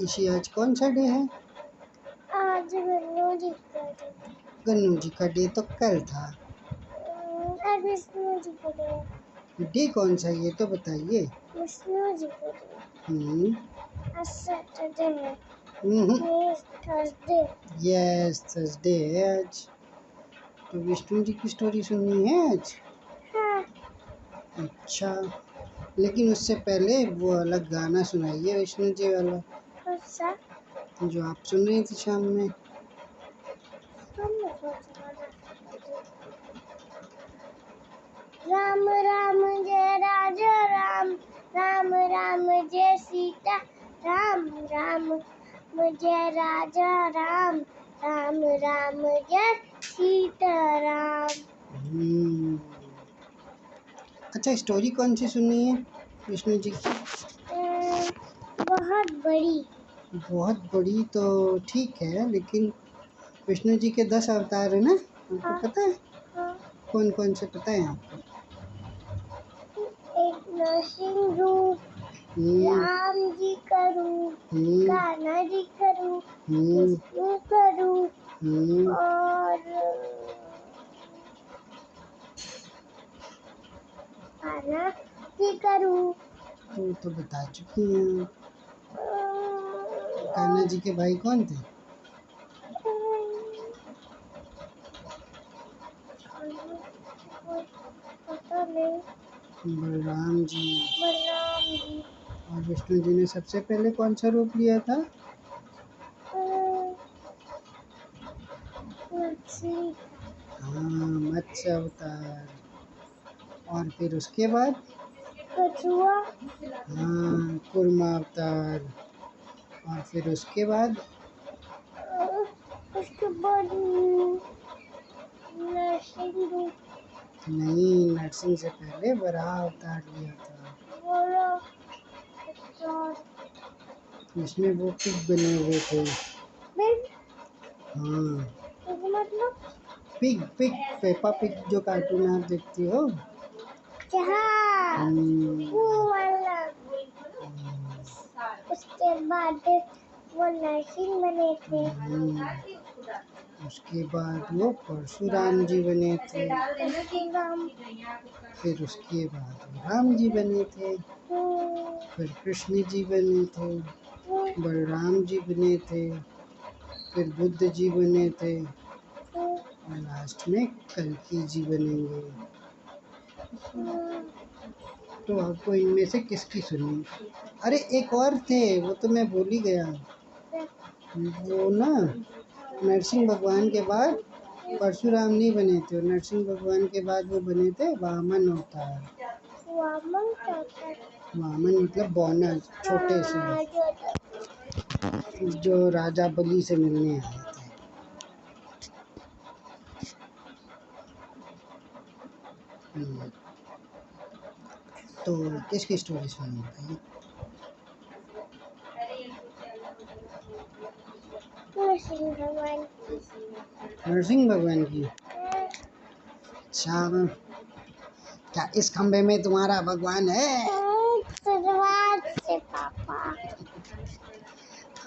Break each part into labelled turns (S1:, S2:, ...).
S1: इसी आज कौन सा डे है?
S2: आज गन्नू जी का डे।
S1: गन्नू जी का डे तो कल था।
S2: आज विष्णु जी का डे।
S1: डे कौन सा है ये तो बताइए।
S2: विष्णु जी का डे। आज सैटरडे है। थर्सडे।
S1: यस थर्सडे है आज। तो विष्णु जी की स्टोरी सुननी है आज?
S2: हाँ।
S1: अच्छा, लेकिन उससे पहले वो अलग गाना सुनाइए विष्णु जी वाला।
S2: कौन सा?
S1: जो आप सुन रही थी शाम में।
S2: राम राम जय राजा राम, राम राम जय सीता, राम राम जय राजा राम, राम राम जय सीता राम।
S1: अच्छा, स्टोरी कौन सी सुननी है विष्णु जी की?
S2: बहुत बड़ी।
S1: बहुत बड़ी तो ठीक है, लेकिन विष्णु जी के 10 अवतार है ना, आपको पता है?
S2: हाँ।
S1: कौन कौन से पता है आपको?
S2: एक नरसिंह रूप, राम जी का रूप, कान्हा जी का रूप, विष्णु का रूप और कान्हा जी का रूप।
S1: तो बता चुकी हैं। कान्हा जी के भाई कौन थे?
S2: पता नहीं।
S1: बलराम जी।
S2: बलराम जी।
S1: और विष्णु जी ने सबसे पहले कौन सा रूप लिया था?
S2: मछली।
S1: हाँ, मत्स्य अवतार। और फिर उसके बाद
S2: कछुआ।
S1: हाँ, कूर्मा अवतार। और फिर उसके बाद
S2: नरसिंह रूप।
S1: नहीं, नरसिंह से पहले वराह अवतार लिया था। इसमें वो पिग बने हुए थे। हाँ,
S2: मतलब
S1: पिग पिग, पेपा पिग जो कार्टून आप देखती हो।
S2: वो वाला। उसके बाद वो नरसिंह बने थे।
S1: उसके बाद वो परशुराम जी बने थे। फिर उसके बाद राम जी बने थे। फिर कृष्ण जी बने थे। बलराम जी बने थे। फिर बुद्ध जी बने थे। और लास्ट में कल्कि जी बनेंगे। तो आपको इनमें से किसकी सुननी? अरे एक और थे, वो तो मैं भूल ही गया। वो ना नरसिंह भगवान के बाद परशुराम नहीं बने थे। नरसिंह भगवान के बाद वो बने थे वामन अवतार। वामन मतलब बौना, छोटे से, जो राजा बलि से मिलने आए थे। तो किसकी स्टोरी सुनी बताइए? नरसिंह भगवान की। अच्छा, क्या इस खंबे में तुम्हारा भगवान है?
S2: से पापा।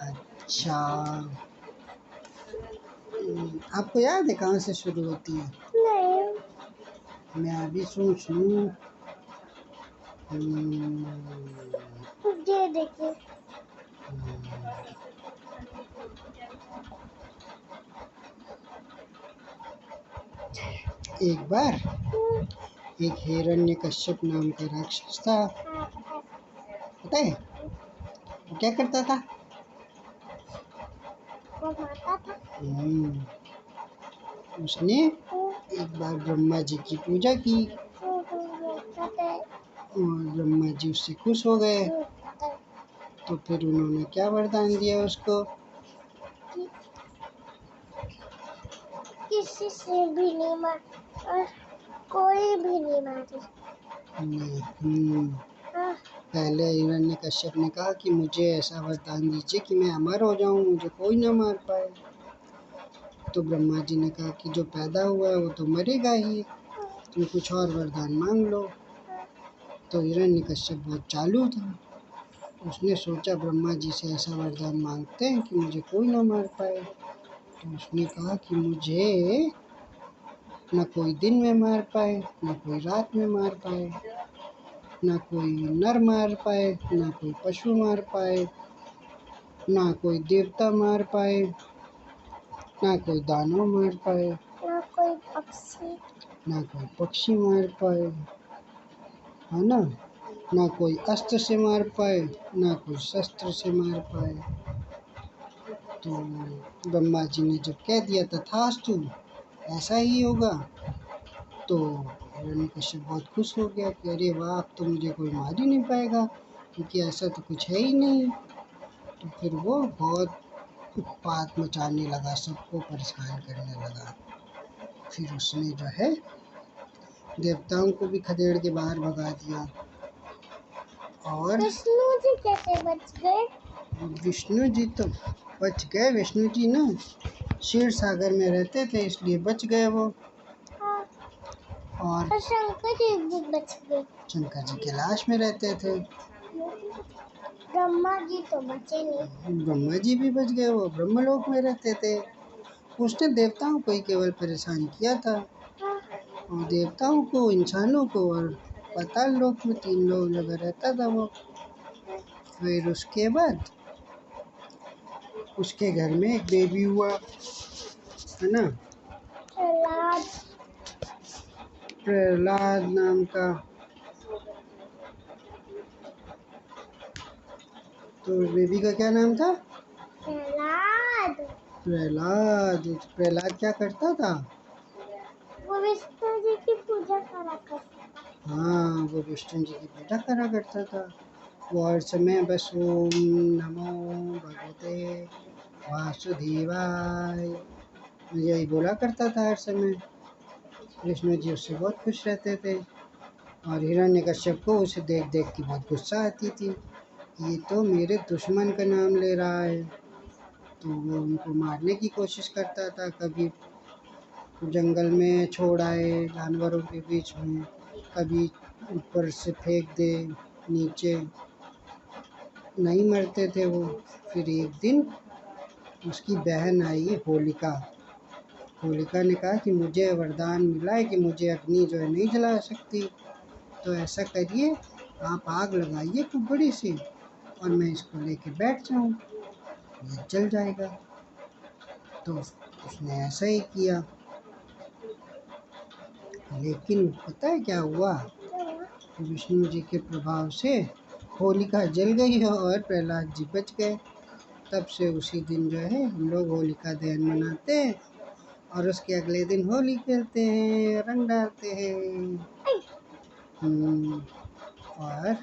S1: अच्छा, आपको याद है कहाँ से शुरू होती है?
S2: नहीं।
S1: मैं अभी सोच लूँ।
S2: ये देखिए।
S1: एक बार एक हिरण्यकश्यप नाम का राक्षस था। पता है वो क्या करता था? उसने एक बार ब्रह्मा जी की पूजा की और ब्रह्मा जी उससे खुश हो गए। तो फिर उन्होंने क्या वरदान दिया उसको?
S2: किसी से भी नहीं मार और कोई भी नहीं मारी।
S1: पहले हिरण्यकश्यप ने कहा कि मुझे ऐसा वरदान दीजिए कि मैं अमर हो जाऊं, मुझे कोई ना मार पाए। तो ब्रह्मा जी ने कहा कि जो पैदा हुआ है वो तो मरेगा ही, तुम कुछ और वरदान मांग लो। तो हिरण्यकश्यप बहुत चालू था, उसने सोचा ब्रह्मा जी से ऐसा वरदान मांगते हैं कि मुझे कोई ना मार पाए। तो उसने कहा कि मुझे न कोई दिन में मार पाए, न कोई रात में मार पाए, न कोई नर मार पाए, न कोई पशु मार पाए, ना कोई देवता मार पाए, ना कोई दानव मार पाए, ना कोई पक्षी मार पाए, है ना, ना कोई अस्त्र से मार पाए, ना कोई शस्त्र से मार पाए। तो ब्रह्मा जी ने जब कह दिया तथास्तु, ऐसा ही होगा, तो हिरण्यकश्यप बहुत खुश हो गया कि अरे वाह, अब तो मुझे कोई मार ही नहीं पाएगा, क्योंकि ऐसा तो कुछ है ही नहीं। तो फिर वो बहुत उत्पात मचाने लगा, सबको परेशान करने लगा। फिर उसने जो है देवताओं को भी खदेड़ के बाहर भगा दिया। और
S2: विष्णु जी कैसे बच गए?
S1: विष्णु जी तो बच गए। विष्णु जी ना क्षीर सागर में रहते थे, इसलिए बच गए वो।
S2: हाँ।
S1: और
S2: शंकर जी भी बच गए।
S1: शंकर जी कैलाश में रहते थे।
S2: ब्रह्मा जी तो बचे नहीं।
S1: ब्रह्मा जी भी बच गए, वो ब्रह्मलोक में रहते थे। उसने देवताओं को ही केवल परेशान किया था,
S2: हाँ।
S1: और देवताओं को, इंसानों को, और पाताल लोक में 3 लोग जगह रहता था वो। फिर उसके बाद उसके घर में एक बेबी हुआ, है ना,
S2: प्रहलाद।
S1: प्रहलाद नाम का। तो उस बेबी का क्या नाम था?
S2: प्रहलाद।
S1: प्रहलाद। प्रहलाद क्या करता था?
S2: वो विष्णु जी की पूजा करा करता था।
S1: हाँ, वो विष्णु जी की पूजा करा करता था। वो हर समय बस ओम नमो भगवते वासुदेवाय यही बोला करता था हर समय। विष्णु जी उससे बहुत खुश रहते थे, और हिरण्यकश्यप को उसे देख देख के बहुत गुस्सा आती थी, ये तो मेरे दुश्मन का नाम ले रहा है। तो वो उनको मारने की कोशिश करता था, कभी जंगल में छोड़ आए जानवरों के बीच में, कभी ऊपर से फेंक दे नीचे, नहीं मरते थे वो। फिर एक दिन उसकी बहन आई होलिका। होलिका ने कहा कि मुझे वरदान मिला है कि मुझे अग्नि जो है नहीं जला सकती, तो ऐसा करिए, आप आग लगाइए खूब बड़ी सी, और मैं इसको लेके बैठ जाऊँ, ये जल जाएगा। तो उसने ऐसा ही किया, लेकिन पता है क्या हुआ? विष्णु जी के प्रभाव से होलिका जल गई और प्रहलाद जी बच गए। तब से उसी दिन जो है हम लोग होलिका दहन मनाते हैं, और उसके अगले दिन होली खेलते हैं, रंग डालते हैं। और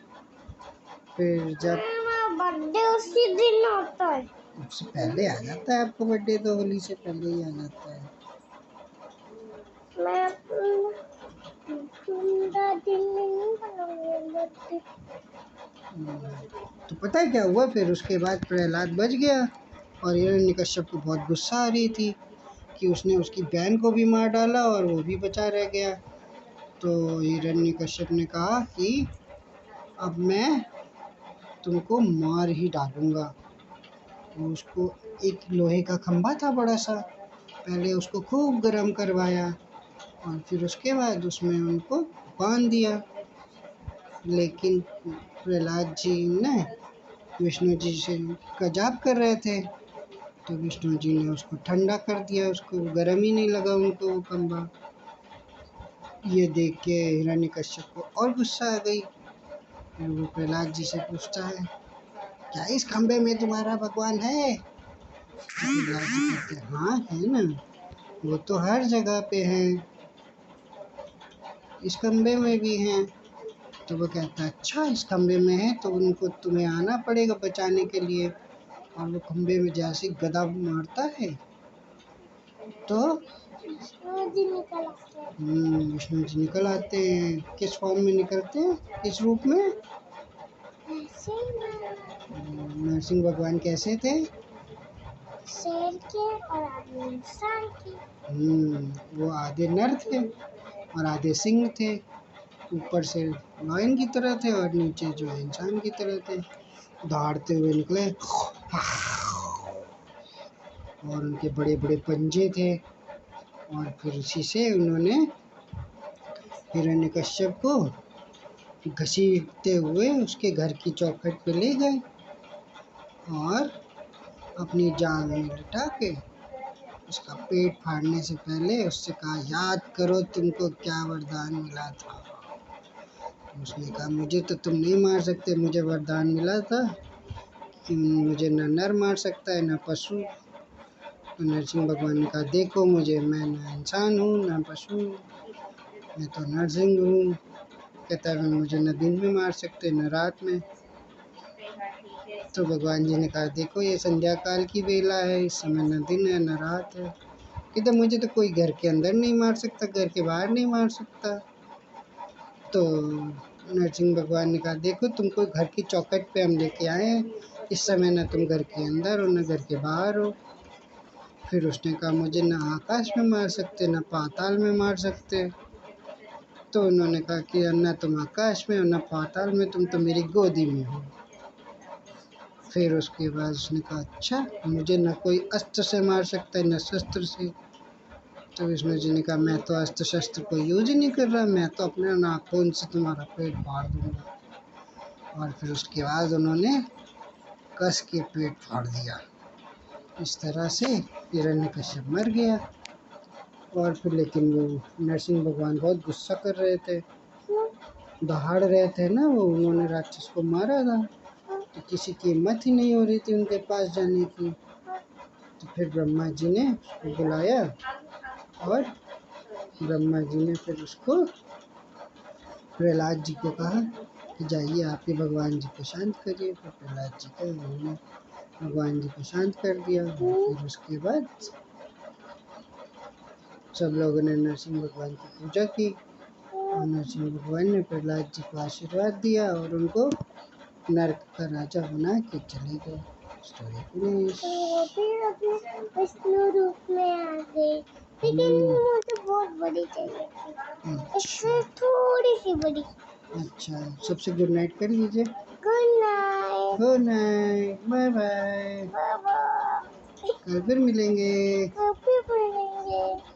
S1: फिर जब
S2: बर्थडे उसी दिन होता है।
S1: उससे पहले आ जाता है आपको बर्थडे, तो होली से पहले ही आ जाता है।
S2: मैं पूरा दिन नहीं बनाऊंगी बर्थडे।
S1: तो पता है क्या हुआ? फिर उसके बाद प्रहलाद बच गया, और हिरण्यकश्यप को बहुत गुस्सा आ रही थी कि उसने उसकी बहन को भी मार डाला और वो भी बचा रह गया। तो हिरण्यकश्यप ने कहा कि अब मैं तुमको मार ही डालूंगा। तो उसको एक लोहे का खंभा था बड़ा सा, पहले उसको खूब गर्म करवाया, और फिर उसके बाद उसमें उनको बांध दिया। लेकिन प्रहलाद जी ने विष्णु जी से का जाप कर रहे थे, तो विष्णु जी ने उसको ठंडा कर दिया, उसको गर्म ही नहीं लगा उनको वो खंभा। ये देख के हिरण्यकश्यप को और गुस्सा आ गई। फिर वो प्रहलाद जी से पूछता है, क्या इस खंभे में तुम्हारा भगवान है? तो प्रहलाद जी कहते हैं, हाँ है ना, वो तो हर जगह पे है, इस खंभे में भी हैं। तो वो कहता है, अच्छा इस खंभे में है, तो उनको तुम्हें आना पड़ेगा बचाने के लिए। और वो खंभे में जैसे गदा मारता है, तो विष्णु जी निकल आते हैं। किस फॉर्म में निकलते हैं, किस रूप में? नरसिंह भगवान कैसे थे?
S2: शेर के और आधे इंसान के।
S1: वो आधे नर थे और आधे सिंह थे। ऊपर से लायन की तरह थे और नीचे जो है इंसान की तरह थे। दहाड़ते हुए निकले और उनके बड़े बड़े पंजे थे। और फिर उसी से उन्होंने हिरण्यकश्यप को घसीटते हुए उसके घर की चौखट पे ले गए और अपनी जांघ में लिटा के उसका पेट फाड़ने से पहले उससे कहा, याद करो तुमको क्या वरदान मिला था। उसने कहा, मुझे तो तुम नहीं मार सकते, मुझे वरदान मिला था कि मुझे न नर मार सकता है न पशु। तो नरसिंह भगवान ने कहा, देखो मुझे, मैं न इंसान हूँ न पशु, मैं तो नरसिंह हूँ। कहता है, मुझे न दिन में मार सकते न रात में। तो भगवान जी ने कहा, देखो ये संध्या काल की बेला है, इस समय न दिन है न रात है। कहते, मुझे तो कोई घर के अंदर नहीं मार सकता, घर के बाहर नहीं मार सकता। तो नरसिंह भगवान ने कहा, देखो तुमको घर की चौखट पे हम लेके आए हैं, इस समय न तुम घर के अंदर हो न घर के बाहर हो। फिर उसने कहा, मुझे न आकाश में मार सकते न पाताल में मार सकते। तो उन्होंने कहा कि न तुम आकाश में हो न पाताल में, तुम तो मेरी गोदी में हो। फिर उसके बाद उसने कहा, अच्छा, मुझे न कोई अस्त्र से मार सकता है न शस्त्र से। तो विष्णु जी ने कहा, मैं तो अस्त्र शस्त्र को यूज ही नहीं कर रहा, मैं तो अपने नाखून से तुम्हारा पेट फाड़ दूंगा। और फिर उसके बाद उन्होंने कस के पेट फाड़ दिया। इस तरह से हिरण्यकश्यप मर गया। और फिर लेकिन वो नरसिंह भगवान बहुत गुस्सा कर रहे थे, दहाड़ रहे थे ना वो, उन्होंने राक्षस को मारा था, तो किसी की हिम्मत ही नहीं हो रही थी उनके पास जाने की। तो फिर ब्रह्मा जी ने उसको बुलाया और ब्रह्मा जी ने फिर उसको प्रहलाद जी को कहा कि जाइए आप ही भगवान जी को शांत करिए। फिर प्रहलाद जी को उन्होंने भगवान जी को शांत कर दिया। फिर उसके बाद सब लोगों ने नरसिंह भगवान की पूजा की और नरसिंह भगवान ने प्रहलाद जी को आशीर्वाद दिया और उनको नरक का राजा बना के चले गए। Story finish.
S2: वो फिर अपने विष्णु रूप में आ गए, लेकिन मुझे बहुत बड़ी चाहिए थी, इससे थोड़ी सी बड़ी।
S1: अच्छा, सबसे गुड नाइट कर लीजिए।
S2: Good night.
S1: Good night, bye bye,
S2: bye bye.
S1: कल फिर मिलेंगे।
S2: कभी मिलेंगे।